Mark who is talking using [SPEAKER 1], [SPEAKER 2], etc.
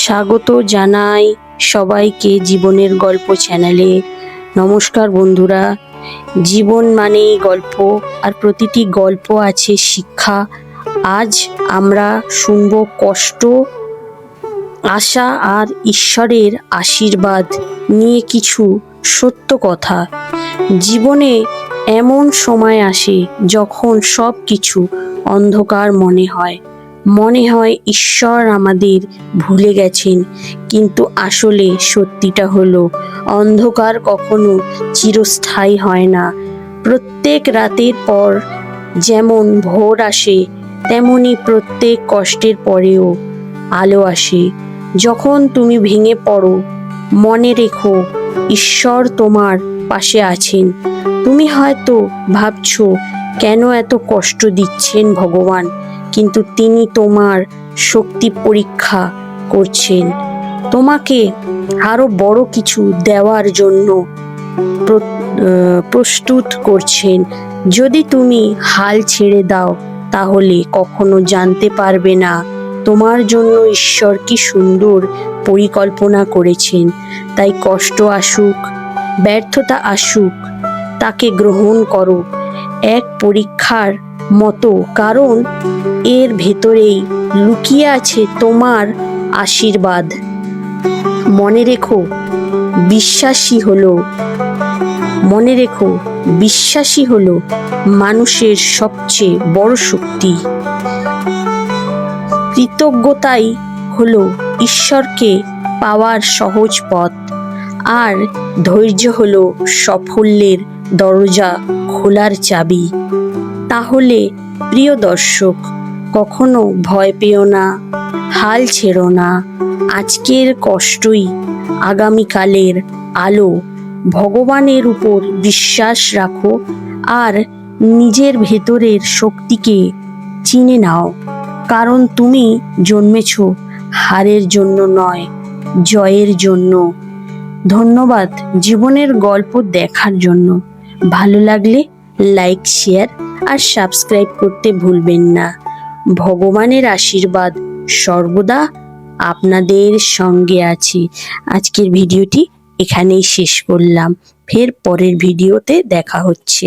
[SPEAKER 1] স্বাগত জানাই সবাইকে জীবনের গল্প চ্যানেলে। নমস্কার বন্ধুরা। জীবন মানেই গল্প, আর প্রতিটি গল্প আছে শিক্ষা। আজ আমরা শুনব কষ্ট, আশা আর ঈশ্বরের আশীর্বাদ নিয়ে কিছু সত্য কথা। জীবনে এমন সময় আসে যখন সব কিছু অন্ধকার মনে হয় ঈশ্বর আমাদের ভুলে গেছেন, কিন্তু আসলে সত্যিটা হলো অন্ধকার কখনো চিরস্থায়ী হয় না। প্রত্যেক রাতের পর যেমন ভোর আসে, তেমনি প্রত্যেক কষ্টের পরেও আলো আসে। যখন তুমি ভেঙে পড়ো, মনে রেখো ঈশ্বর তোমার পাশে আছেন। তুমি হয়তো ভাবছো কেন এত কষ্ট দিচ্ছেন ভগবান, কিন্তু তিনি তোমার শক্তি পরীক্ষা করছেন, তোমাকে আরো বড় কিছু দেওয়ার জন্য প্রস্তুত করছেন। যদি তুমি হাল ছেড়ে দাও, তাহলে কখনো জানতে পারবে না তোমার জন্য ঈশ্বর কি সুন্দর পরিকল্পনা করেছেন। তাই কষ্ট আসুক, ব্যর্থতা আসুক, তাকে গ্রহণ করো এক পরীক্ষার মতো, কারণ এর ভেতরেই লুকিয়ে আছে তোমার আশীর্বাদ। মনে রেখো বিশ্বাসী হলো মানুষের সবচেয়ে বড় শক্তি। কৃতজ্ঞতাই হলো ঈশ্বরকে পাওয়ার সহজ পথ, আর ধৈর্য হলো সাফল্যের দরজা খোলার চাবি। তাহলে প্রিয় দর্শক, কখনো ভয় পেও না, হাল ছেড়ো না। আজকের কষ্টই আগামীকালের আলো। ভগবানের উপর বিশ্বাস রাখো আর নিজের ভেতরের শক্তিকে চিনে নাও, কারণ তুমি জন্মেছ হারের জন্য নয়, জয়ের জন্য। ধন্যবাদ জীবনের গল্প দেখার জন্য। ভালো লাগলে লাইক, শেয়ার আর সাবস্ক্রাইব করতে ভুলবেন না। ভগবানের আশীর্বাদ সর্বদা আপনাদের সঙ্গে আছে। আজকের ভিডিওটি এখানেই শেষ করলাম। ফের পরের ভিডিওতে দেখা হচ্ছে।